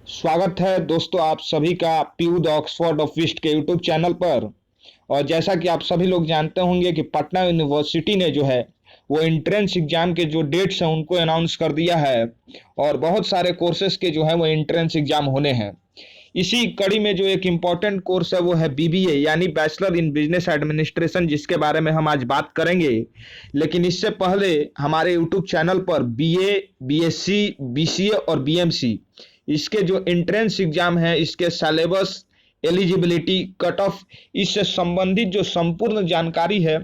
स्वागत है दोस्तों आप सभी का PU the Oxford of East के यूट्यूब चैनल पर। और जैसा कि आप सभी लोग जानते होंगे कि पटना यूनिवर्सिटी ने जो है वो एंट्रेंस एग्जाम के जो डेट्स हैं उनको अनाउंस कर दिया है। और बहुत सारे कोर्सेज के जो है वो एंट्रेंस एग्जाम होने हैं। इसी कड़ी में जो एक इम्पॉर्टेंट कोर्स है वो है बीबीए यानी बैचलर इन बिजनेस एडमिनिस्ट्रेशन, जिसके बारे में हम आज बात करेंगे। लेकिन इससे पहले हमारे यूट्यूब चैनल पर बीए, बीएससी, बीसीए और बीएमसी इसके जो एंट्रेंस एग्जाम है, इसके सिलेबस, एलिजिबिलिटी, कट ऑफ, इससे संबंधित जो संपूर्ण जानकारी है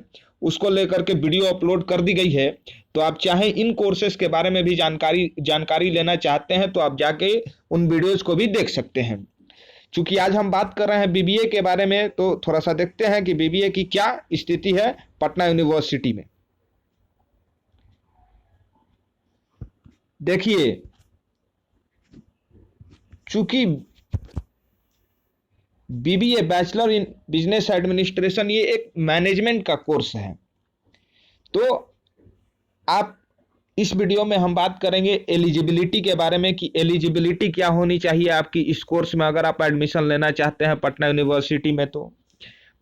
उसको लेकर के वीडियो अपलोड कर दी गई है। तो आप चाहे इन कोर्सेज के बारे में भी जानकारी लेना चाहते हैं तो आप जाके उन वीडियोज को भी देख सकते हैं। चूंकि आज हम बात कर रहे हैं बीबीए के बारे में, तो थोड़ा सा देखते हैं कि बीबीए की क्या स्थिति है पटना यूनिवर्सिटी में। देखिए, चूंकि BBA bachelor in business administration ये एक मैनेजमेंट का कोर्स है, तो आप इस वीडियो में हम बात करेंगे एलिजिबिलिटी के बारे में कि एलिजिबिलिटी क्या होनी चाहिए आपकी इस कोर्स में अगर आप एडमिशन लेना चाहते हैं पटना यूनिवर्सिटी में। तो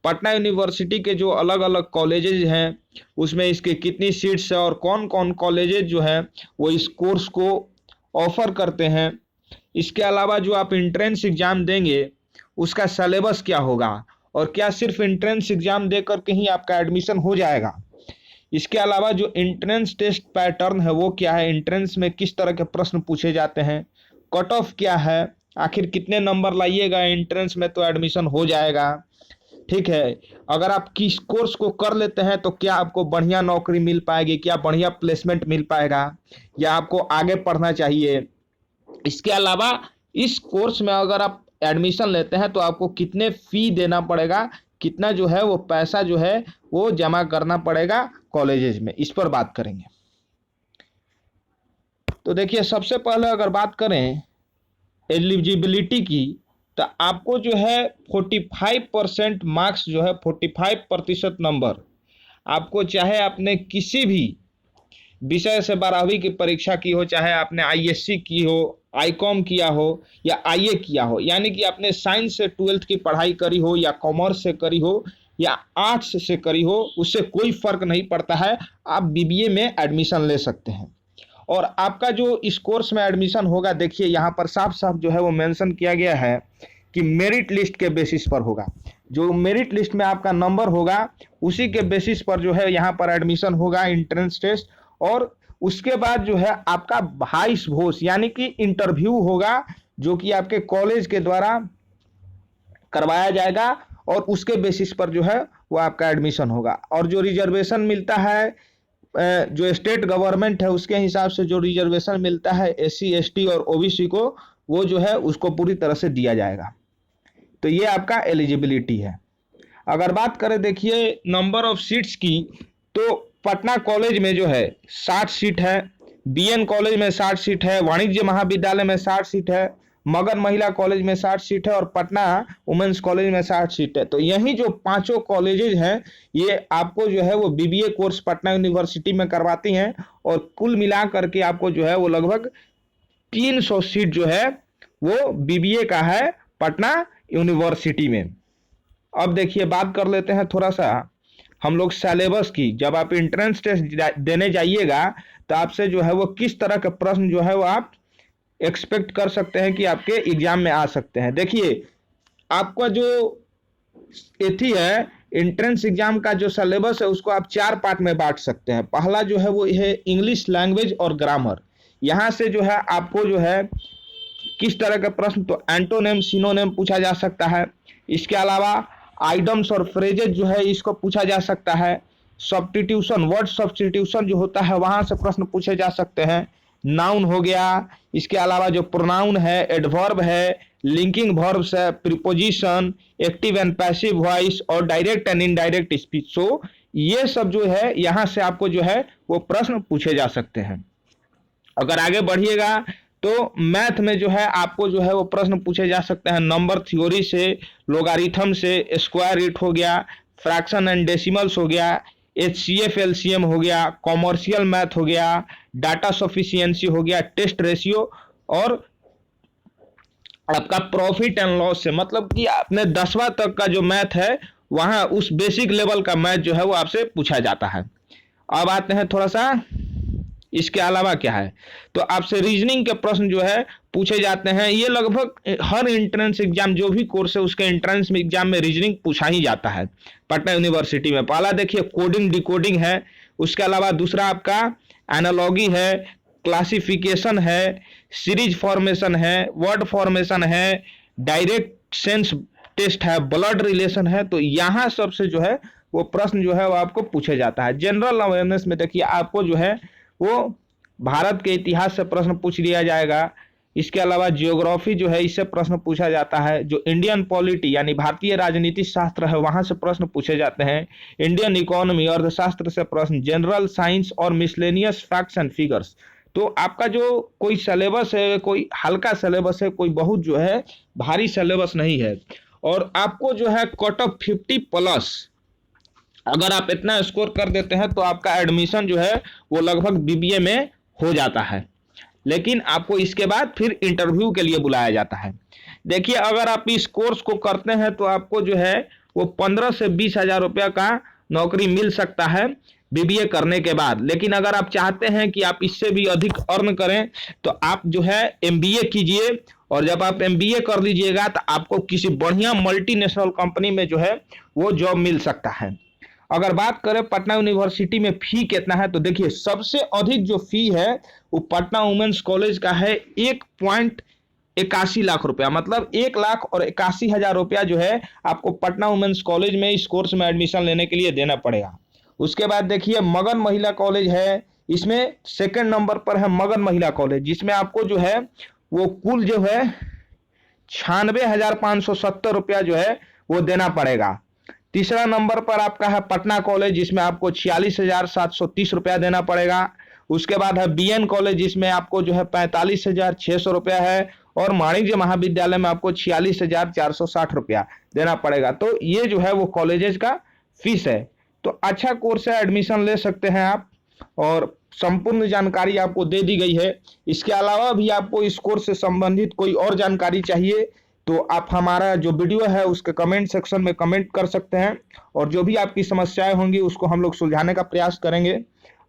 पटना यूनिवर्सिटी के जो अलग अलग कॉलेजेज हैं उसमें इसके कितनी सीट्स है और कौन कौन कॉलेजेज जो है वो इस कोर्स को ऑफर करते हैं। इसके अलावा जो आप एंट्रेंस एग्जाम देंगे उसका सिलेबस क्या होगा और क्या सिर्फ एंट्रेंस एग्जाम देकर के ही आपका एडमिशन हो जाएगा। इसके अलावा जो एंट्रेंस टेस्ट पैटर्न है वो क्या है, एंट्रेंस में किस तरह के प्रश्न पूछे जाते हैं, कट ऑफ क्या है, आखिर कितने नंबर लाइएगा एंट्रेंस में तो एडमिशन हो जाएगा। ठीक है, अगर आप किस कोर्स को कर लेते हैं तो क्या आपको बढ़िया नौकरी मिल पाएगी, क्या बढ़िया प्लेसमेंट मिल पाएगा या आपको आगे पढ़ना चाहिए। इसके अलावा इस कोर्स में अगर आप एडमिशन लेते हैं तो आपको कितने फी देना पड़ेगा, कितना जो है वो पैसा जो है वो जमा करना पड़ेगा कॉलेजेस में, इस पर बात करेंगे। तो देखिए, सबसे पहले अगर बात करें एलिजिबिलिटी की तो आपको जो है 45% मार्क्स जो है 45% नंबर आपको, चाहे आपने किसी भी विषय से 12वीं की परीक्षा की हो, चाहे आपने आईएससी की हो, आईकॉम किया हो या आईए किया हो, यानी कि आपने साइंस से 12th की पढ़ाई करी हो या कॉमर्स से करी हो या आर्ट्स से करी हो, उससे कोई फर्क नहीं पड़ता है, आप बीबीए में एडमिशन ले सकते हैं। और आपका जो इस कोर्स में एडमिशन होगा, देखिए यहाँ पर साफ साफ जो है वो मेंशन किया गया है कि मेरिट लिस्ट के बेसिस पर होगा। जो मेरिट लिस्ट में आपका नंबर होगा उसी के बेसिस पर जो है यहाँ पर एडमिशन होगा, एंट्रेंस टेस्ट, और उसके बाद जो है आपका वाइस भोस यानी कि इंटरव्यू होगा जो कि आपके कॉलेज के द्वारा करवाया जाएगा और उसके बेसिस पर जो है वो आपका एडमिशन होगा। और जो रिजर्वेशन मिलता है, जो स्टेट गवर्नमेंट है उसके हिसाब से जो रिजर्वेशन मिलता है एससी एसटी और ओबीसी को, वो जो है उसको पूरी तरह से दिया जाएगा। तो ये आपका एलिजिबिलिटी है। अगर बात करें देखिए नंबर ऑफ सीट्स की, तो पटना कॉलेज में जो है 60 सीट है, बीएन कॉलेज में 60 सीट है, वाणिज्य महाविद्यालय में 60 सीट है, मगध महिला कॉलेज में 60 सीट है और पटना वुमेन्स कॉलेज में 60 सीट है। तो यही जो पांचों कॉलेजेज हैं ये आपको जो है वो बीबीए कोर्स पटना यूनिवर्सिटी में करवाती हैं और कुल मिला करके आपको जो है वो लगभग 300 सीट जो है वो बीबीए का है पटना यूनिवर्सिटी में। अब देखिए, बात कर लेते हैं थोड़ा सा हम लोग सिलेबस की। जब आप एंट्रेंस टेस्ट देने जाइएगा तो आपसे जो है वो किस तरह के प्रश्न जो है वो आप एक्सपेक्ट कर सकते हैं कि आपके एग्जाम में आ सकते हैं। देखिए, आपका जो एथी है एंट्रेंस एग्जाम का जो सिलेबस है उसको आप 4 पार्ट में बांट सकते हैं। पहला जो है वो है इंग्लिश लैंग्वेज और ग्रामर। यहाँ से जो है आपको जो है किस तरह के प्रश्न, तो एंटोनेम सिनोनेम पूछा जा सकता है। इसके अलावा आइडम्स और फ्रेजेज जो है इसको पूछा जा सकता है। सब्स्टिट्यूशन, वर्ड सब्स्टिट्यूशन जो होता है वहां से प्रश्न पूछे जा सकते हैं। नाउन हो गया, इसके अलावा जो प्रोनाउन है, एडवर्ब है, लिंकिंग वर्ब्स है, preposition, active and passive voice और डायरेक्ट एंड इनडायरेक्ट स्पीच। सो ये सब जो है यहाँ से आपको जो है वो प्रश्न पूछे जा सकते हैं। अगर आगे बढ़िएगा तो मैथ में जो है आपको जो है वो प्रश्न पूछे जा सकते हैं नंबर थ्योरी से, लोगारिथम से, स्क्वायर रूट हो गया, फ्रैक्शन एंड डेसिमल्स हो गया, एचसीएफ एलसीएम हो गया, कॉमर्शियल मैथ हो गया, डाटा सफिशिएंसी हो गया, टेस्ट रेशियो और आपका प्रॉफिट एंड लॉस से, मतलब कि आपने 10वां तक का जो मैथ है वहां उस बेसिक लेवल का मैथ जो है वो आपसे पूछा जाता है। अब आते हैं थोड़ा सा इसके अलावा क्या है, तो आपसे रीजनिंग के प्रश्न जो है पूछे जाते हैं। ये लगभग हर एंट्रेंस एग्जाम जो भी कोर्स है उसके एंट्रेंस में एग्जाम में रीजनिंग पूछा ही जाता है पटना यूनिवर्सिटी में। पहला देखिए कोडिंग डिकोडिंग है, उसके अलावा दूसरा आपका एनालॉगी है, क्लासिफिकेशन है, सीरीज फॉर्मेशन है, वर्ड फॉर्मेशन है, डायरेक्ट सेंस टेस्ट है, ब्लड रिलेशन है। तो यहाँ सबसे जो है वो प्रश्न जो है वो आपको पूछे जाता है। जनरल अवेयरनेस में देखिए आपको जो है वो भारत के इतिहास से प्रश्न पूछ लिया जाएगा। इसके अलावा जियोग्राफी जो है इससे प्रश्न पूछा जाता है। जो इंडियन पॉलिटी यानी भारतीय राजनीति शास्त्र है वहां से प्रश्न पूछे जाते हैं। इंडियन इकोनॉमी अर्थशास्त्र से प्रश्न, जनरल साइंस और मिसलेनियस फैक्ट्स एंड फिगर्स। तो आपका जो कोई सिलेबस है, कोई हल्का सिलेबस है, कोई बहुत जो है भारी सिलेबस नहीं है। और आपको जो है कट ऑफ 50+ अगर आप इतना स्कोर कर देते हैं तो आपका एडमिशन जो है वो लगभग बीबीए में हो जाता है। लेकिन आपको इसके बाद फिर इंटरव्यू के लिए बुलाया जाता है। देखिए अगर आप इस कोर्स को करते हैं तो आपको जो है वो 15 से 20 हजार रुपया का नौकरी मिल सकता है बीबीए करने के बाद। लेकिन अगर आप चाहते हैं कि आप इससे भी अधिक अर्न करें तो आप जो है एमबीए कीजिए, और जब आप एमबीए कर लीजिएगा तो आपको किसी बढ़िया मल्टीनेशनल कंपनी में जो है वो जॉब मिल सकता है। अगर बात करें पटना यूनिवर्सिटी में फी कितना है, तो देखिए सबसे अधिक जो फी है वो पटना वुमेन्स कॉलेज का है 1.81 लाख रुपया, मतलब 1,81,000 रुपया जो है आपको पटना वुमेन्स कॉलेज में इस कोर्स में एडमिशन लेने के लिए देना पड़ेगा। उसके बाद देखिए मगन महिला कॉलेज है, इसमें सेकंड नंबर पर है मगन महिला कॉलेज, जिसमें आपको जो है वो कुल जो है 96,570 रुपया जो है वो देना पड़ेगा। तीसरा नंबर पर आपका है पटना कॉलेज, जिसमें आपको 46,730 रुपया देना पड़ेगा। उसके बाद है बीएन कॉलेज, जिसमें आपको जो है 45,600 रुपया है, और वाणिज्य महाविद्यालय में आपको 46,460 रुपया देना पड़ेगा। तो ये जो है वो कॉलेजेस का फीस है। तो अच्छा कोर्स है, एडमिशन ले सकते हैं आप, और संपूर्ण जानकारी आपको दे दी गई है। इसके अलावा भी आपको इस कोर्स से संबंधित कोई और जानकारी चाहिए तो आप हमारा जो वीडियो है उसके कमेंट सेक्शन में कमेंट कर सकते हैं, और जो भी आपकी समस्याएं होंगी उसको हम लोग सुलझाने का प्रयास करेंगे।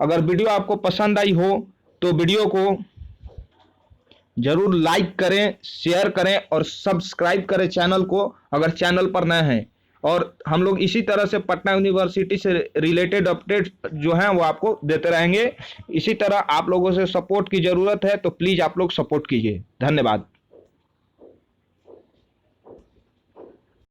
अगर वीडियो आपको पसंद आई हो तो वीडियो को जरूर लाइक करें, शेयर करें और सब्सक्राइब करें चैनल को अगर चैनल पर नए हैं। और हम लोग इसी तरह से पटना यूनिवर्सिटी से रिलेटेड अपडेट जो हैं वो आपको देते रहेंगे। इसी तरह आप लोगों से सपोर्ट की ज़रूरत है, तो प्लीज़ आप लोग सपोर्ट कीजिए। धन्यवाद।